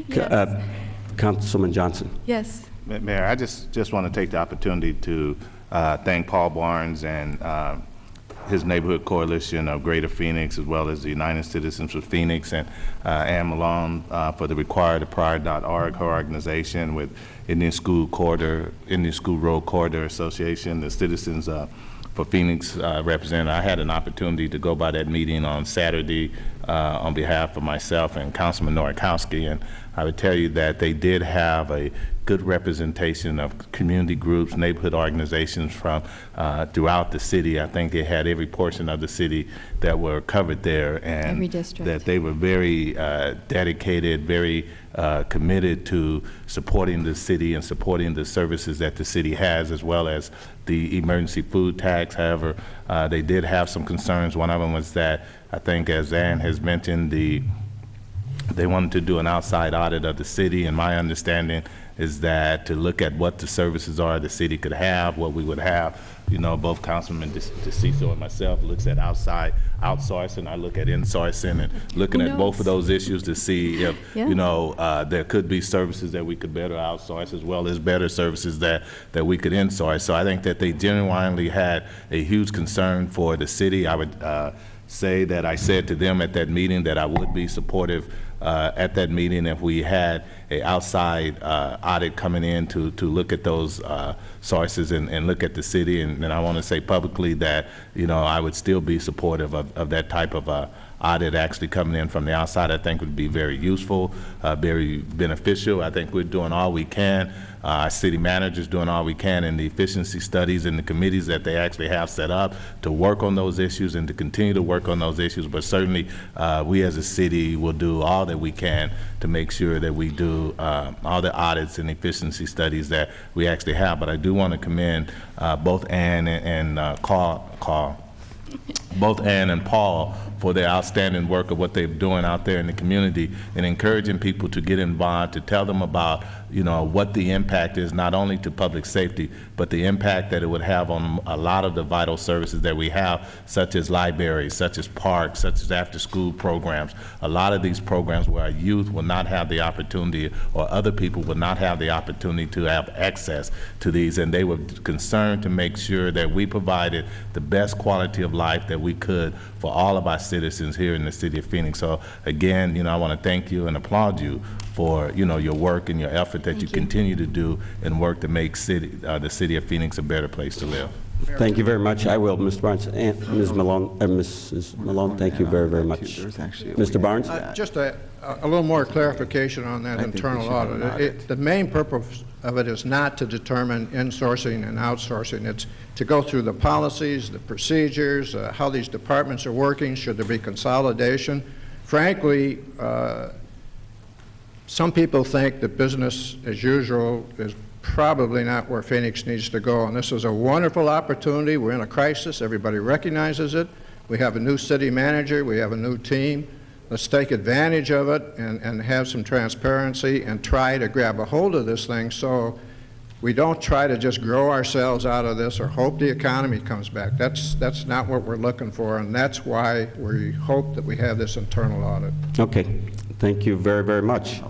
Yes. Councilman Johnson. Yes. Mayor, I just want to take the opportunity to thank Paul Barnes and his neighborhood coalition of Greater Phoenix, as well as the United Citizens for Phoenix, and Ann Malone for the Prior.org, her organization, with Indian School Road Corridor Association, the Citizens for Phoenix representative. I had an opportunity to go by that meeting on Saturday on behalf of myself and Councilman Norikowski, and I would tell you that they did have a good representation of community groups, neighborhood organizations from throughout the city. I think they had every portion of the city that were covered there, and that they were very dedicated, very committed to supporting the city and supporting the services that the city has, as well as the emergency food tax. However, they did have some concerns. One of them was that, I think, as Ann has mentioned, they wanted to do an outside audit of the city, and my understanding is that to look at what the services are the city could have, what we would have. You know, both Councilman DeCicco and myself looks at outside outsourcing. I look at insourcing, and looking at both of those issues to see if, you know, there could be services that we could better outsource, as well as better services that we could insource. So I think that they genuinely had a huge concern for the city. I would say that I said to them at that meeting that I would be supportive at that meeting if we had an outside audit coming in to look at those sources and look at the city. And I want to say publicly that, you know, I would still be supportive of that type of audit actually coming in from the outside. I think would be very useful, very beneficial. I think we're doing all we can. Our city manager's doing all we can in the efficiency studies and the committees that they actually have set up to work on those issues and to continue to work on those issues. But certainly we as a city will do all that we can to make sure that we do all the audits and efficiency studies that we actually have. But I do want to commend both Ann and both Ann and Paul for their outstanding work of what they're doing out there in the community and encouraging people to get involved, to tell them about, you know, what the impact is, not only to public safety, but the impact that it would have on a lot of the vital services that we have, such as libraries, such as parks, such as after-school programs. A lot of these programs where our youth will not have the opportunity, or other people will not have the opportunity to have access to these, and they were concerned to make sure that we provided the best quality of life that we could for all of our citizens here in the city of Phoenix. So again, you know, I want to thank you and applaud you for, you know, your work and your effort that you continue to do and work to make the city of Phoenix a better place to live. Thank you very much. I will, Mr. Barnes. And Ms. Malone, Mrs. Malone, thank you very, very much. Mr. Barnes? Just a little more clarification on that internal audit. The main purpose of it is not to determine insourcing and outsourcing. It's to go through the policies, the procedures, how these departments are working, should there be consolidation. Frankly, some people think that business as usual is probably not where Phoenix needs to go, and this is a wonderful opportunity. We're in a crisis. Everybody recognizes it. We have a new city manager. We have a new team. Let's take advantage of it and have some transparency and try to grab a hold of this thing so we don't try to just grow ourselves out of this or hope the economy comes back. That's not what we're looking for, and that's why we hope that we have this internal audit. Okay. Thank you very, very much.